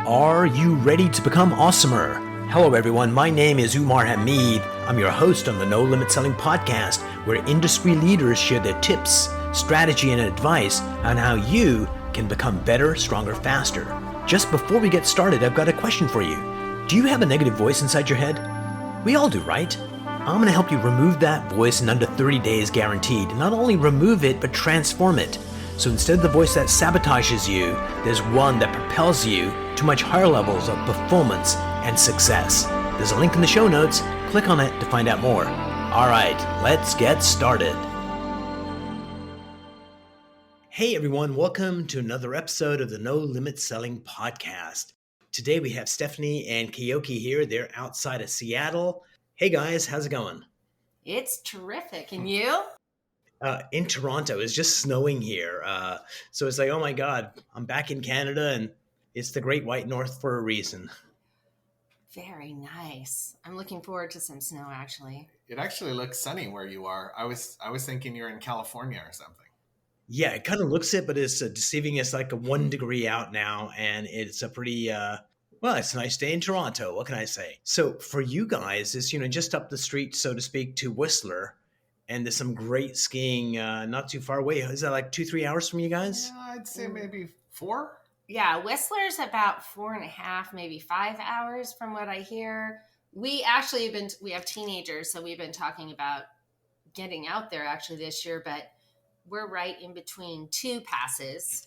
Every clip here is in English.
Are you ready to become awesomer? Hello everyone, my name is Umar Hamid. I'm your host on the No Limit Selling podcast, where industry leaders share their tips, strategy, and advice on how you can become better, stronger, faster. Just before we get started, I've got a question for you. Do you have a negative voice inside your head? We all do, right? I'm going to help you remove that voice in under 30 days guaranteed. Not only remove it, but transform it. So instead of the voice that sabotages you, there's one that propels you to much higher levels of performance and success. There's a link in the show notes. Click on it to find out more. All right, let's get started. Hey everyone, welcome to another episode of the No Limit Selling podcast. Today we have Stephanie and Keoki here. They're outside of Seattle. Hey guys, how's it going? It's terrific. And you? In Toronto, it's just snowing here. So it's like, oh my God, I'm back in Canada and it's the Great White North for a reason. Very nice. I'm looking forward to some snow, actually. It actually looks sunny where you are. I was thinking you're in California or something. Yeah, it kind of looks it, but it's deceiving. It's like a 1 degree out now, and it's a pretty, well, it's a nice day in Toronto. What can I say? So for you guys, it's, just up the street, so to speak, to Whistler. And there's some great skiing not too far away. Is that like 2-3 hours from you guys? Yeah, I'd say maybe 4. Yeah, Whistler's about 4.5, maybe 5 hours from what I hear. We actually we have teenagers, so we've been talking about getting out there actually this year, but we're right in between two passes,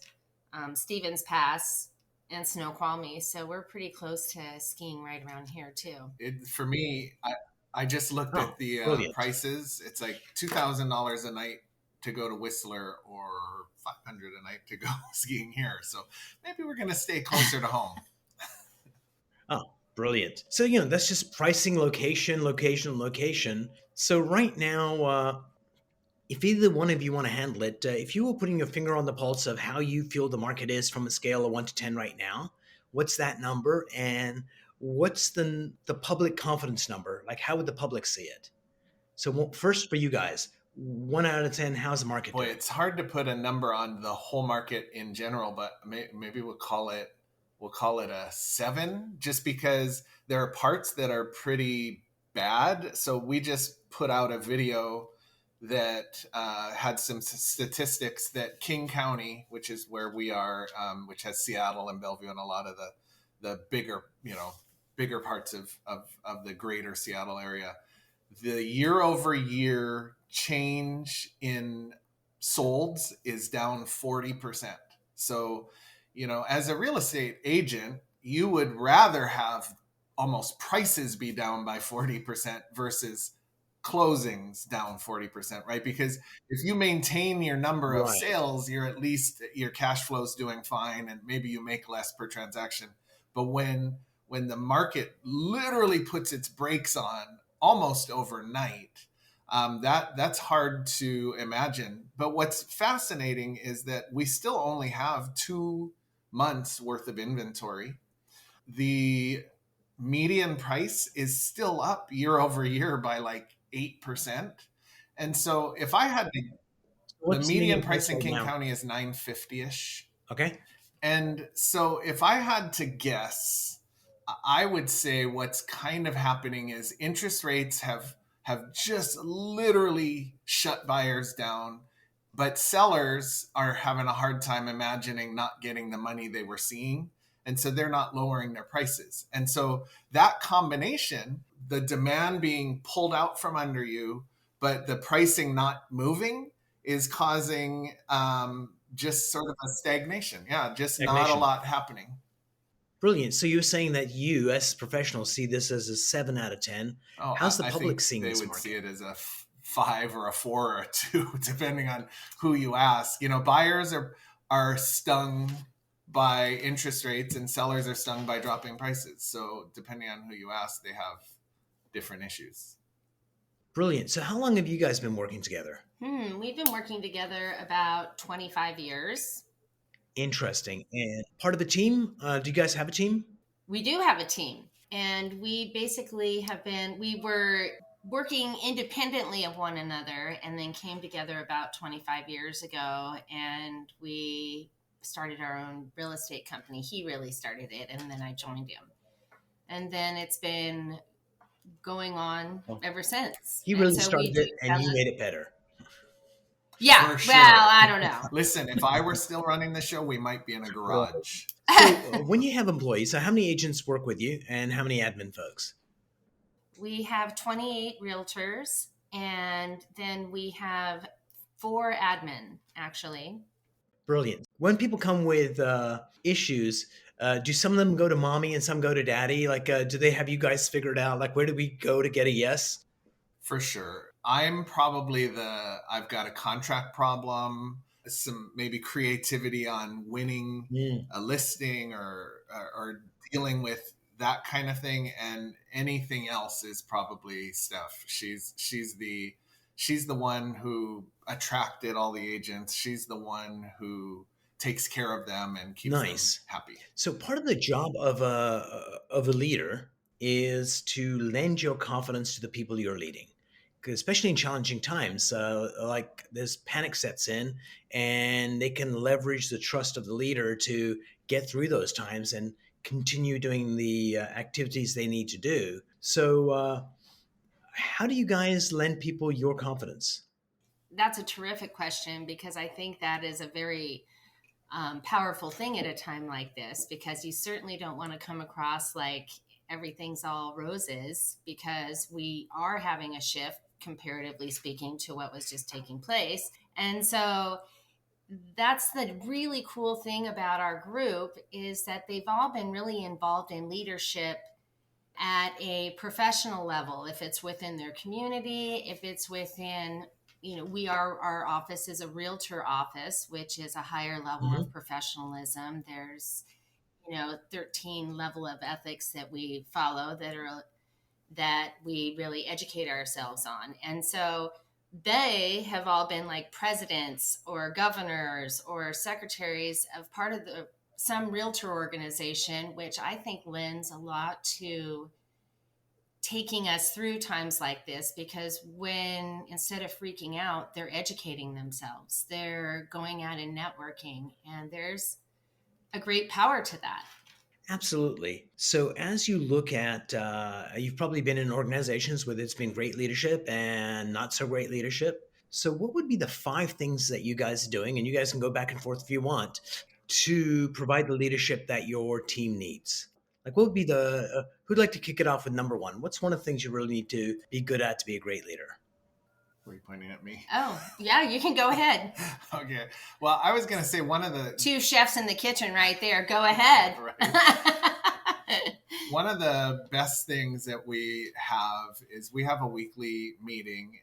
Stevens Pass and Snoqualmie. So we're pretty close to skiing right around here too. For me, I just looked at the prices. It's like $2,000 a night to go to Whistler or $500 a night to go skiing here. So maybe we're going to stay closer to home. Oh, brilliant. So, that's just pricing, location. So right now, if either one of you want to handle it, if you were putting your finger on the pulse of how you feel the market is from a scale of 1 to 10 right now, what's that number? And what's the public confidence number? Like, how would the public see it? So first for you guys, 1 out of 10, how's the market doing? It's hard to put a number on the whole market in general, but maybe we'll call it a 7, just because there are parts that are pretty bad. So we just put out a video that had some statistics that King County, which is where we are, which has Seattle and Bellevue and a lot of the bigger parts of the greater Seattle area, the year over year change in solds is down 40%. So, as a real estate agent, you would rather have almost prices be down by 40% versus closings down 40%, right? Because if you maintain your number of sales, at least your cash flow is doing fine, and maybe you make less per transaction. But when the market literally puts its brakes on almost overnight, that's hard to imagine. But what's fascinating is that we still only have 2 months worth of inventory. The median price is still up year over year by like 8%. And so if I had to, the median price in King County is $950-ish. Okay. And so if I had to guess, I would say what's kind of happening is interest rates have just literally shut buyers down, but sellers are having a hard time imagining not getting the money they were seeing. And so they're not lowering their prices. And so that combination, the demand being pulled out from under you, but the pricing not moving, is causing just sort of a stagnation. Yeah, just not a lot happening. Brilliant. So you're saying that you, as professionals, see this as a 7 out of 10. How's the public seeing this market? They would see it as a 5 or a 4 or a 2, depending on who you ask. Buyers are stung by interest rates and sellers are stung by dropping prices. So depending on who you ask, they have different issues. Brilliant. So how long have you guys been working together? We've been working together about 25 years. Interesting. And part of the team, do you guys have a team? We do have a team. And we basically we were working independently of one another and then came together about 25 years ago. And we started our own real estate company. He really started it, and then I joined him. And then it's been going on Well, ever since. he And really so we started do it and have you made it better. yeah, For well, sure. I don't know. Listen, if I were still running the show, we might be in a Right. garage. So when you have employees, so how many agents work with you and how many admin folks? We have 28 realtors, and then we have 4 admin, actually. Brilliant. When people come with issues, do some of them go to mommy and some go to daddy? Like, do they have you guys figured out? Like, where do we go to get a yes? For sure. I'm probably I've got a contract problem, some maybe creativity on winning Mm, a listing or dealing with that kind of thing. And anything else is probably Steph. She's the one who attracted all the agents. She's the one who takes care of them and keeps them nice. happy. So part of the job of a leader is to lend your confidence to the people you're leading. 'Cause especially in challenging times, like this panic sets in, and they can leverage the trust of the leader to get through those times and continue doing the activities they need to do. So, how do you guys lend people your confidence? That's a terrific question, because I think that is a very powerful thing at a time like this, because you certainly don't want to come across like everything's all roses, because we are having a shift, comparatively speaking, to what was just taking place. And so that's the really cool thing about our group, is that they've all been really involved in leadership at a professional level. If it's within their community, if it's within, our office is a realtor office, which is a higher level of Mhm. professionalism. There's 13 level of ethics that we follow, that we really educate ourselves on. And so they have all been like presidents or governors or secretaries of part of some realtor organization, which I think lends a lot to taking us through times like this, because when, instead of freaking out, they're educating themselves, they're going out and networking, and there's a great power to that. Absolutely. So, as you look at, you've probably been in organizations where it's been great leadership and not so great leadership. So, what would be the 5 things that you guys are doing, and you guys can go back and forth if you want, to provide the leadership that your team needs? Like, what would be who'd like to kick it off with number one? What's one of the things you really need to be good at to be a great leader? Were you pointing at me? Oh, yeah, you can go ahead. Okay. Well, I was going to say one of the 2 chefs in the kitchen right there. Go ahead. Right. One of the best things that we have is we have a weekly meeting,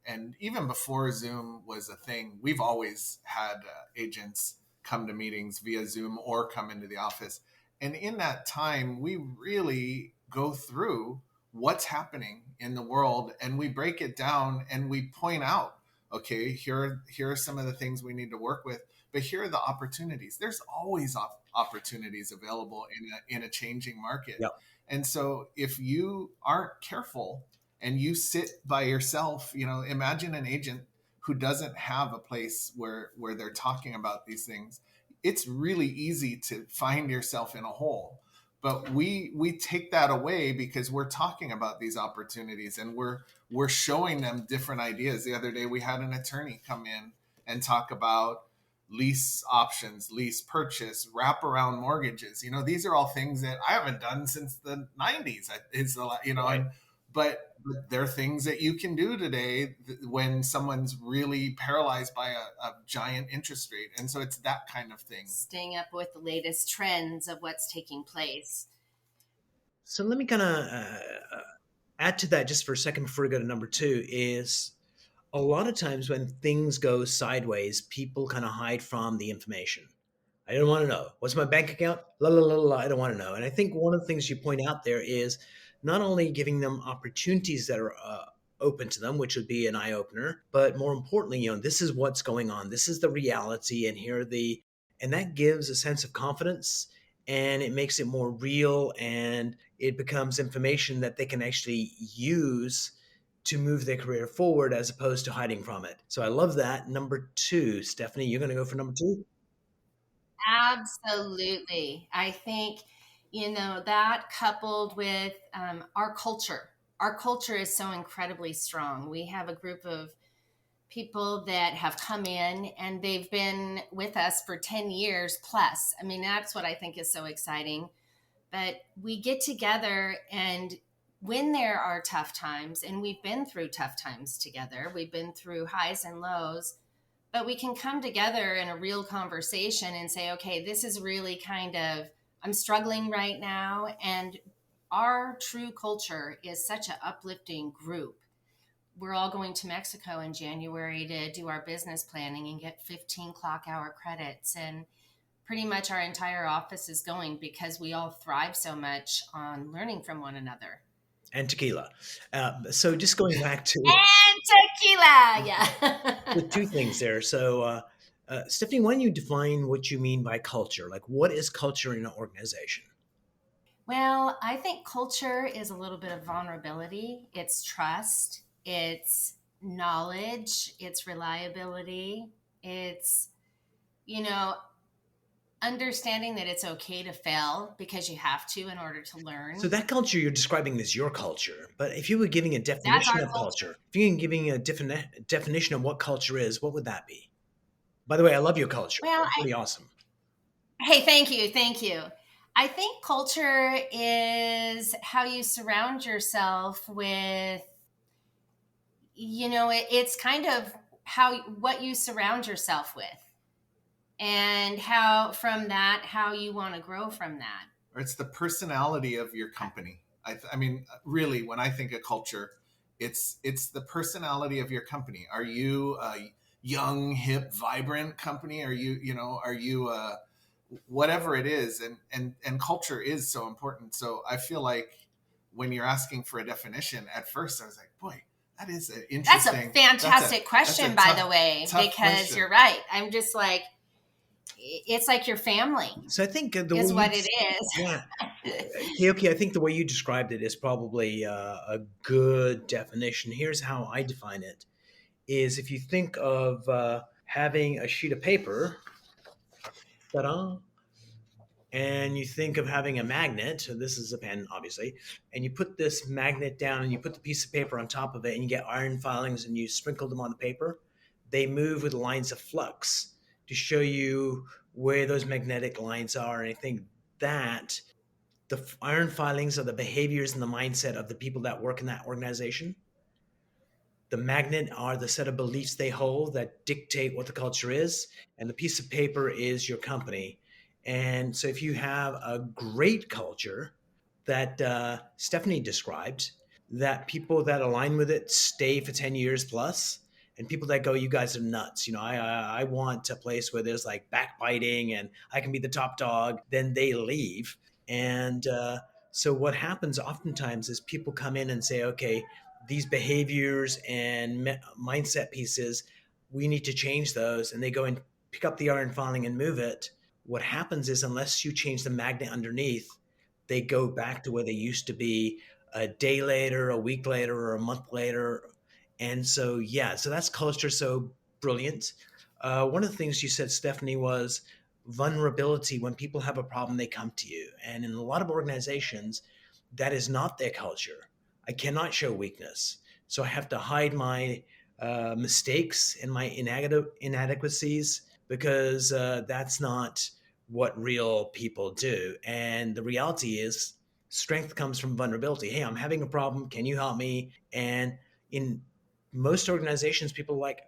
and even before Zoom was a thing, we've always had agents come to meetings via Zoom or come into the office. And in that time, we really go through what's happening in the world, and we break it down and we point out, okay, here are some of the things we need to work with, but here are the opportunities. There's always opportunities available in a changing market. Yep. And so if you aren't careful and you sit by yourself, imagine an agent who doesn't have a place where they're talking about these things. It's really easy to find yourself in a hole. But we take that away because we're talking about these opportunities, and we're showing them different ideas. The other day we had an attorney come in and talk about lease options, lease purchase, wraparound mortgages. These are all things that I haven't done since the 90s. Right. But they're things that you can do today when someone's really paralyzed by a giant interest rate. And so it's that kind of thing. Staying up with the latest trends of what's taking place. So, let me kind of add to that just for a second before we go to number 2 is a lot of times when things go sideways, people kind of hide from the information. I don't want to know. What's my bank account? La la la la. I don't want to know. And I think one of the things you point out there is not only giving them opportunities that are open to them, which would be an eye opener, but more importantly, this is what's going on. This is the reality, and and that gives a sense of confidence, and it makes it more real, and it becomes information that they can actually use to move their career forward as opposed to hiding from it. So I love that. Number 2, Stephanie, you're going to go for number 2? Absolutely. I think, that coupled with our culture is so incredibly strong. We have a group of people that have come in and they've been with us for 10 years plus. I mean, that's what I think is so exciting. But we get together, and when there are tough times, and we've been through tough times together, we've been through highs and lows, but we can come together in a real conversation and say, okay, this is really I'm struggling right now. And our true culture is such an uplifting group. We're all going to Mexico in January to do our business planning and get 15 clock hour credits. And pretty much our entire office is going because we all thrive so much on learning from one another. And tequila. So just going back to And tequila, yeah. the two things there. So, Stephanie, why don't you define what you mean by culture? Like, what is culture in an organization? Well, I think culture is a little bit of vulnerability. It's trust, it's knowledge, it's reliability, it's, you know, understanding that it's okay to fail because you have to in order to So learn. that culture you're describing is your culture. But if you were giving a That's definition our of culture. culture, if you're giving a definition of what culture is, what would that be? By the way, I love your culture. Well, It's pretty awesome. hey, thank you. Thank you. I think culture is how you surround yourself with, it's kind of what you surround yourself with, and how you want to grow from that. Or it's the personality of your company. I mean, really, when I think of culture, it's the personality of your company. Are you a young, hip, vibrant company? Are you whatever it is? And culture is so important. So I feel like when you're asking for a definition, at first I was like, boy, that is an That's a interesting. fantastic That's a question, by the way, tough because question. you're right. I'm just like, it's like your family So I think the way is you, what it yeah, is. Keoki, I think the way you described it is probably a good definition. Here's how I define it: is if you think of having a sheet of paper, ta-da, and you think of having a magnet, so this is a pen, obviously, and you put this magnet down and you put the piece of paper on top of it and you get iron filings and you sprinkle them on the paper, they move with lines of flux to show you where those magnetic lines are. And I think that the iron filings are the behaviors and the mindset of the people that work in that organization. The magnet are the set of beliefs they hold that dictate what the culture is, and the piece of paper is your company. And so, if you have a great culture that Stephanie described, that people that align with it stay for 10 years plus, and people that go, you guys are nuts. I want a place where there's like backbiting and I can be the top dog, then they leave. And so, what happens oftentimes is people come in and say, okay, these behaviors and mindset pieces, we need to change those. And they go and pick up the iron filing and move it. What happens is, unless you change the magnet underneath, they go back to where they used to be a day later, a week later, or a month later. And so, yeah, so that's culture. So brilliant. One of the things you said, Stephanie, was vulnerability. When people have a problem, they come to you. And in a lot of organizations, that is not their culture. I cannot show weakness. So I have to hide my mistakes and my inadequacies because that's not what real people do. And the reality is, strength comes from vulnerability. Hey, I'm having a problem. Can you help me? And in most organizations, people are like,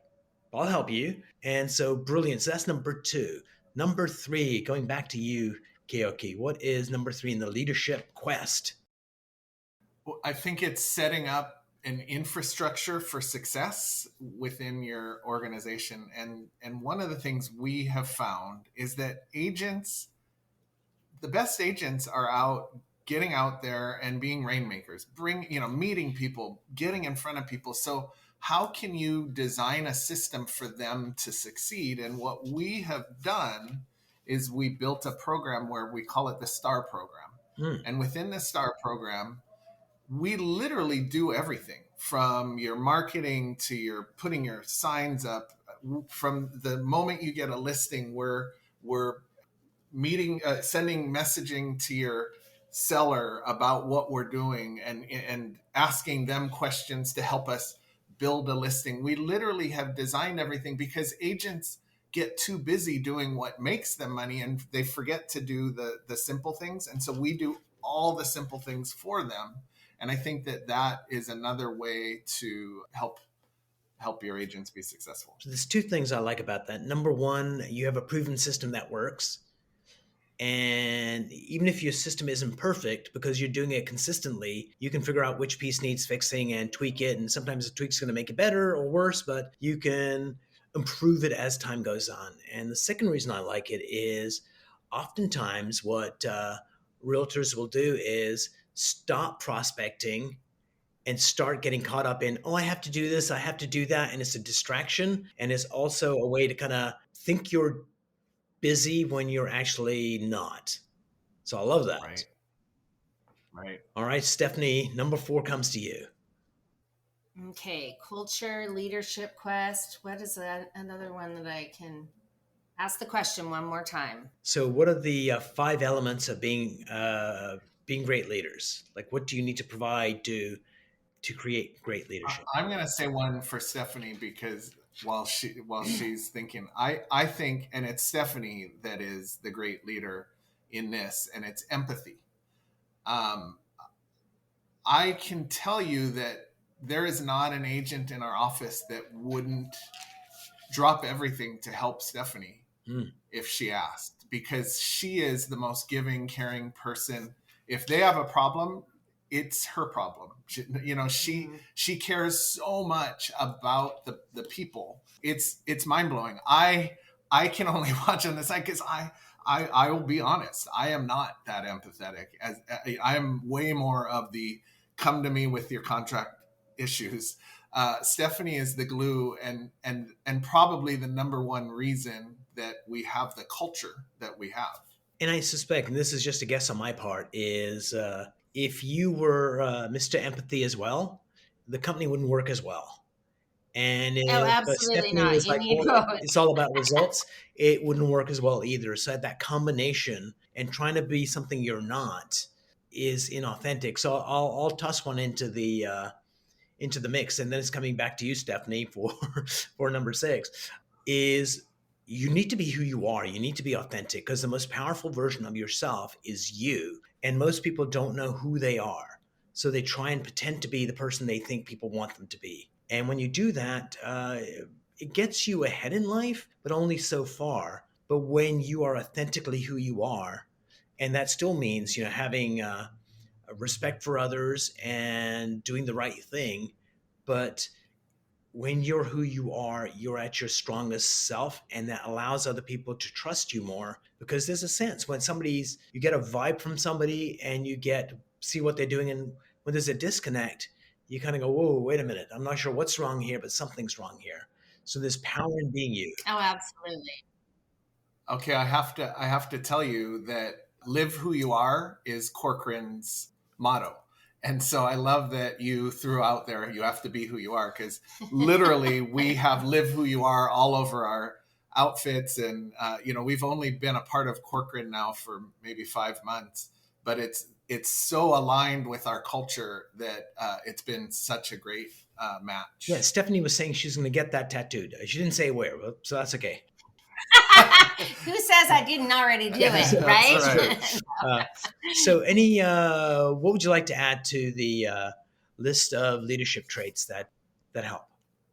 I'll help you. And so, brilliant. So that's number two. Number three, going back to you, Keoki, what is number three in the leadership quest? I think it's setting up an infrastructure for success within your organization. And one of the things we have found is that the best agents are getting out there and being rainmakers, meeting people, getting in front of people. So how can you design a system for them to succeed? And what we have done is we built a program where we call it the STAR program. And within the STAR program, we literally do everything from your marketing to your putting your signs up. From the moment you get a listing, we're sending messaging to your seller about what we're doing, and asking them questions to help us build a listing. We literally have designed everything because agents get too busy doing what makes them money and they forget to do the simple things. And so we do all the simple things for them. And I think that is another way to help your agents be successful. So there's two things I like about that. Number one, you have a proven system that works. And even if your system isn't perfect, because you're doing it consistently, you can figure out which piece needs fixing and tweak it. And sometimes the tweak's going to make it better or worse, but you can improve it as time goes on. And the second reason I like it is oftentimes what realtors will do is stop prospecting and start getting caught up in, oh, I have to do this, I have to do that. And it's a distraction. And it's also a way to kind of think you're busy when you're actually not. So I love that. Right. All right, Stephanie, number 4 comes to you. Okay, culture, leadership quest. What is that? Another one that I can ask the question one more time. So what are the 5 elements of being great leaders? Like, what do you need to provide to create great leadership? I'm going to say one for Stephanie because while she's thinking, I think, and it's Stephanie that is the great leader in this, and it's empathy. I can tell you that there is not an agent in our office that wouldn't drop everything to help Stephanie if she asked, because she is the most giving, caring person. If they have a problem, it's her problem. She cares so much about the people. It's mind blowing. I can only watch on the side because I will be honest. I am not that empathetic. As I am way more of the come to me with your contract issues. Stephanie is the glue and probably the number one reason that we have the culture that we have. And I suspect, and this is just a guess on my part, is if you were Mr. Empathy as well, the company wouldn't work as well. And if absolutely Stephanie not. was You like, need well, both. it's all about results, it wouldn't work as well either. So that combination and trying to be something you're not is inauthentic. So I'll toss one into the mix, and then it's coming back to you, Stephanie, for number 6, is you need to be who you are. You need to be authentic, because the most powerful version of yourself is you. And most people don't know who they are. So they try and pretend to be the person they think people want them to be. And when you do that, it gets you ahead in life, but only so far. But when you are authentically who you are, and that still means, having a respect for others and doing the right thing, but when you're who you are, you're at your strongest self, and that allows other people to trust you more, because there's a sense when you get a vibe from somebody and you see what they're doing, and when there's a disconnect, you kind of go, whoa, wait a minute, I'm not sure what's wrong here, but something's wrong here. So there's power in being you. Oh, absolutely. Okay, I have to tell you that live who you are is Corcoran's motto. And so I love that you threw out there, you have to be who you are, because literally we have live who you are all over our outfits. And, we've only been a part of Corcoran now for maybe 5 months, but it's so aligned with our culture that it's been such a great match. Yeah, Stephanie was saying she's going to get that tattooed. She didn't say where, so that's okay. Who says I didn't already do it, right? So what would you like to add to the list of leadership traits that help?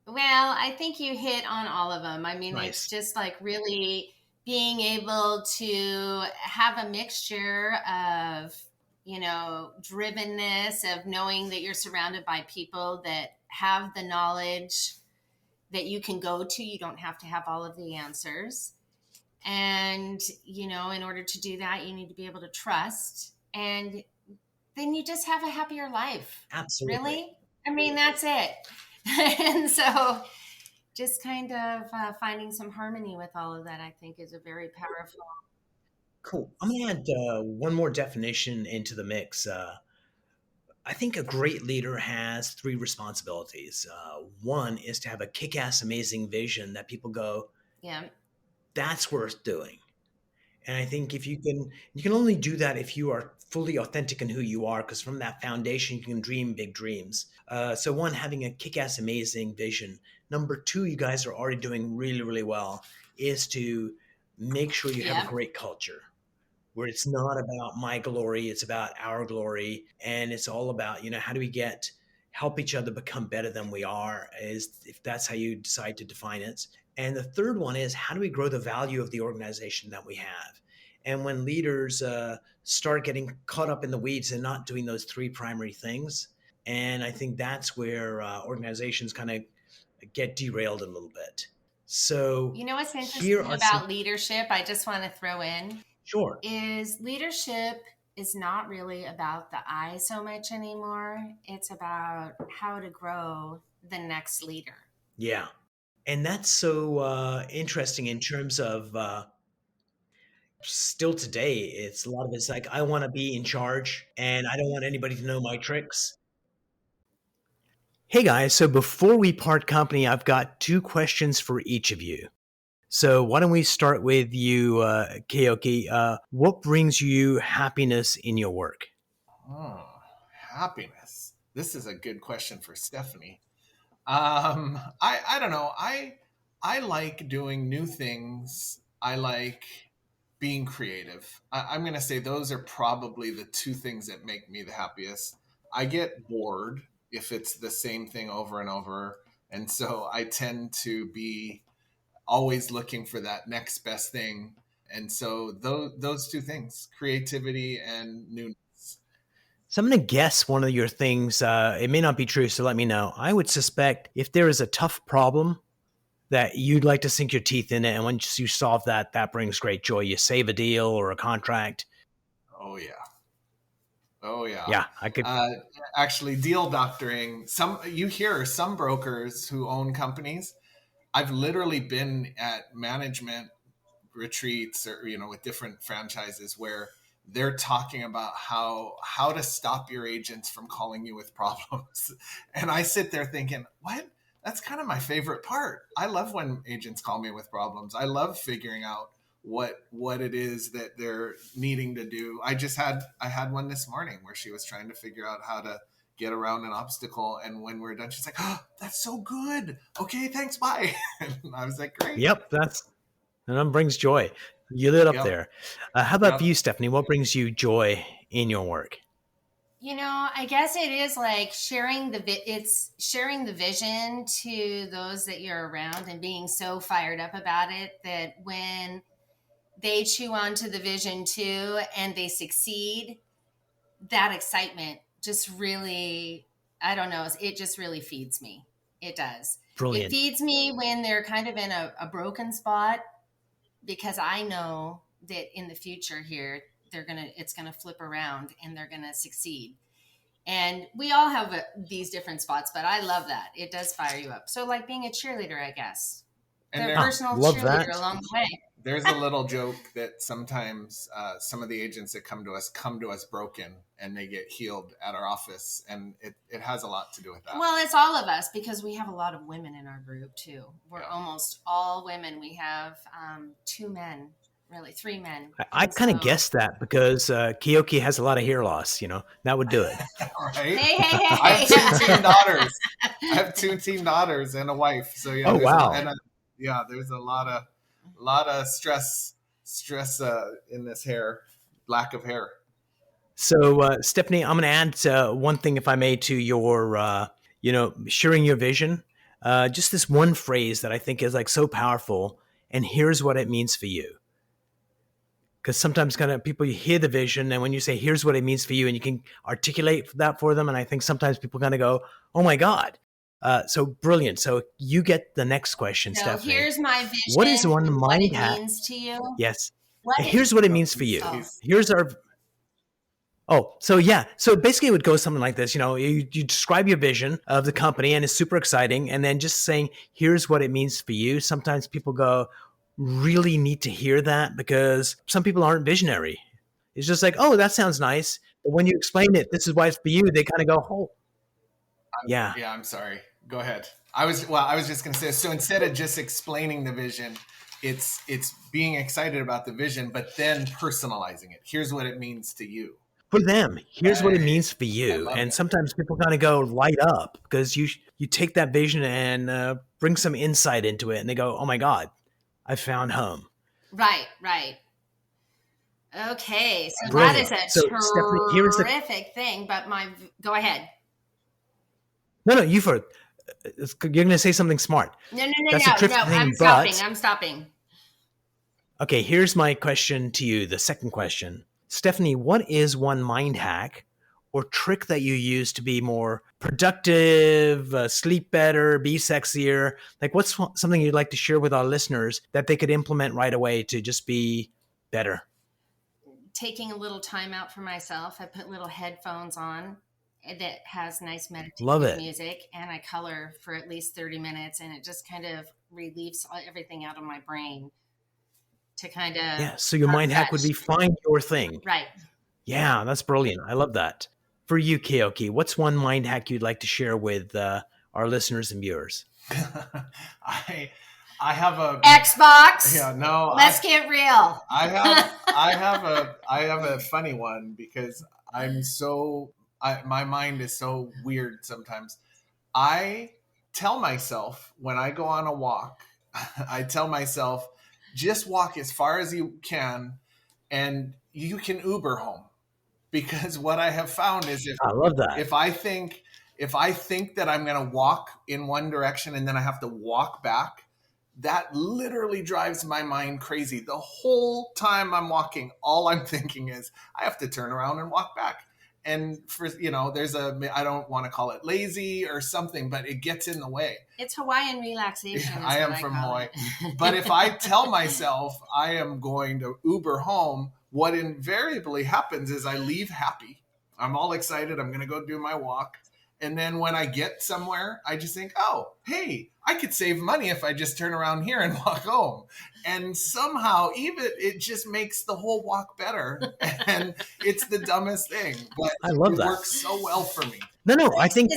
Well, I think you hit on all of them. I mean, Nice. It's just like really being able to have a mixture of, drivenness, of knowing that you're surrounded by people that have the knowledge that you can go to. You don't have to have all of the answers. And, in order to do that, you need to be able to trust. And then you just have a happier life. Absolutely. Really? I mean, that's it. And so just kind of finding some harmony with all of that, I think, is a very powerful. Cool. I'm going to add one more definition into the mix. I think a great leader has 3 responsibilities. One is to have a kick-ass, amazing vision that people go, Yeah. that's worth doing. And I think if you can only do that if you are fully authentic in who you are, because from that foundation, you can dream big dreams. So, one, having a kick ass, amazing vision. Number two, you guys are already doing really, really well, is to make sure you have a Yep. great culture where it's not about my glory, it's about our glory. And it's all about, how do we help each other become better than we are, is if that's how you decide to define it. And the third one is, how do we grow the value of the organization that we have? And when leaders start getting caught up in the weeds and not doing those three primary things, and I think that's where organizations kind of get derailed a little bit. So You know what's here interesting are some, about leadership? I just want to throw in sure. is leadership is not really about the I so much anymore. It's about how to grow the next leader. Yeah. And that's so interesting in terms of still today. It's a lot of it's like, I want to be in charge and I don't want anybody to know my tricks. Hey guys, so before we part company, I've got two questions for each of you. So why don't we start with you, Keoki? What brings you happiness in your work? Oh, happiness. This is a good question for Stephanie. I don't know. I like doing new things. I like being creative. I'm going to say those are probably the two things that make me the happiest. I get bored if it's the same thing over and over. And so I tend to be always looking for that next best thing. And so those two things, creativity and newness. So I'm going to guess one of your things. It may not be true, so let me know. I would suspect if there is a tough problem that you'd like to sink your teeth in it, and once you solve that, that brings great joy. You save a deal or a contract. Oh yeah. Oh yeah. Yeah, I could. Uh, Actually, deal doctoring. You hear some brokers who own companies. I've literally been at management retreats, or with different franchises where they're talking about how to stop your agents from calling you with problems. And I sit there thinking, what? That's kind of my favorite part. I love when agents call me with problems. I love figuring out what it is that they're needing to do. I had one this morning where she was trying to figure out how to get around an obstacle, and when we're done, she's like, "Oh, that's so good. Okay, thanks, bye." And I was like, "Great." Yep, that brings joy. You lit up Yep. there. How about Yep. you, Stephanie? What brings you joy in your work? I guess it is like it's sharing the vision to those that you're around and being so fired up about it that when they chew onto the vision too and they succeed, that excitement just really, I don't know, it just really feeds me. It does. It Brilliant. feeds me when they're kind of in a broken spot, because I know that in the future here, it's gonna flip around and they're gonna succeed. And we all have these different spots, but I love that. It does fire you up. So like being a cheerleader, I guess. And The there, personal Love that. cheerleader along the way. there's a little joke that sometimes some of the agents that come to us broken, and they get healed at our office, and it has a lot to do with that. Well, it's all of us because we have a lot of women in our group too. We're Yeah. almost all women. We have 2 men, really 3 men. I And kind of so- guessed that because Keoki has a lot of hair loss. That would do it. Right? Hey. I have 2 teen daughters. I have 2 teen daughters and a wife. So yeah, Oh, wow. There's a lot of stress in this lack of hair. So, Stephanie, I'm going to add one thing, if I may, to your, sharing your vision. Just this one phrase that I think is like so powerful. And here's what it means for you. Because sometimes kind of people, you hear the vision, and when you say, here's what it means for you, and you can articulate that for them. And I think sometimes people kind of go, oh my God. So brilliant. So you get the next question, So Stephanie. here's my vision. What is one what mind it hack? means to you? Yes. What Here's what it means for you. Oh. Here's our. Oh, so yeah. So basically it would go something like this. You describe your vision of the company and it's super exciting. And then just saying, here's what it means for you. Sometimes people go, really need to hear that, because some people aren't visionary. It's just like, oh, that sounds nice. But when you explain it, this is why it's for you, they kind of go, oh, yeah. Yeah, I'm sorry. Go ahead. I was just going to say, so instead of just explaining the vision, it's being excited about the vision, but then personalizing it. Here's what it means to you. For them, here's what it Right. means for I you. love And it. sometimes people kind of go light up because you take that vision and bring some insight into it, and they go, "Oh my God, I found home." Right. Okay, so that Brilliant. is a So Stephanie, here is the terrific thing. But go ahead. no, you first. You're going to say something smart. No. That's a terrific thing, but I'm stopping. okay, here's my question to you, the second question. Stephanie, what is one mind hack or trick that you use to be more productive, sleep better, be sexier? Like, what's something you'd like to share with our listeners that they could implement right away to just be better? Taking a little time out for myself. I put little headphones on that has nice Love meditative it. music, and I color for at least 30 minutes, and it just kind of relieves everything out of my brain to kind of Yeah, so your mind hack would be find your thing. Right. Yeah, that's brilliant. I love that. For you, Keoki, what's one mind hack you'd like to share with our listeners and viewers? I have a Xbox. Yeah, no. Let's get real. I have a funny one because my mind is so weird sometimes. I tell myself when I go on a walk, I tell myself, just walk as far as you can and you can Uber home. Because what I have found is I love that. if I think that I'm going to walk in one direction and then I have to walk back, that literally drives my mind crazy. The whole time I'm walking, all I'm thinking is I have to turn around and walk back. And I don't want to call it lazy or something, but it gets in the way. It's Hawaiian relaxation. I am from Hawaii. But if I tell myself I am going to Uber home, what invariably happens is I leave happy. I'm all excited. I'm going to go do my walk. And then when I get somewhere, I just think, oh, hey, I could save money if I just turn around here and walk home. And somehow it just makes the whole walk better. And it's the dumbest thing. But I love that. It works so well for me. No, I think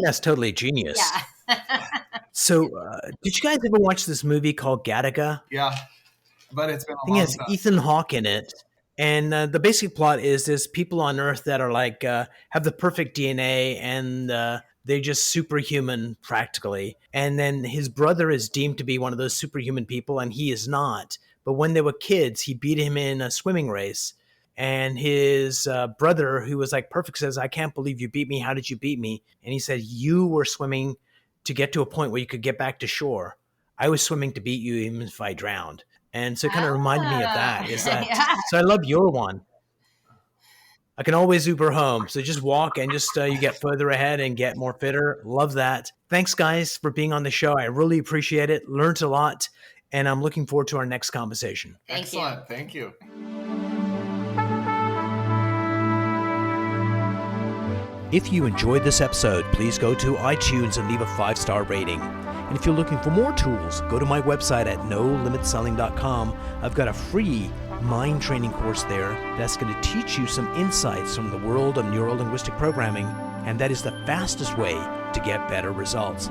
that's totally genius. Yeah. So did you guys ever watch this movie called Gattaca? Yeah, but it's been a I think long it has time. Ethan Hawke in it. And the basic plot is there's people on Earth that are like have the perfect DNA and they're just superhuman practically. And then his brother is deemed to be one of those superhuman people and he is not. But when they were kids, he beat him in a swimming race. And his brother, who was like perfect, says, "I can't believe you beat me. How did you beat me?" And he said, "You were swimming to get to a point where you could get back to shore. I was swimming to beat you even if I drowned." And so it kind of reminded me of that. Is that Yeah. So I love your one. I can always Uber home. So just walk and just you get further ahead and get more fitter. Love that. Thanks, guys, for being on the show. I really appreciate it. Learned a lot. And I'm looking forward to our next conversation. Excellent. Thank you. If you enjoyed this episode, please go to iTunes and leave a 5-star rating. And if you're looking for more tools, go to my website at nolimitselling.com. I've got a free mind training course there that's going to teach you some insights from the world of neuro-linguistic programming, and that is the fastest way to get better results.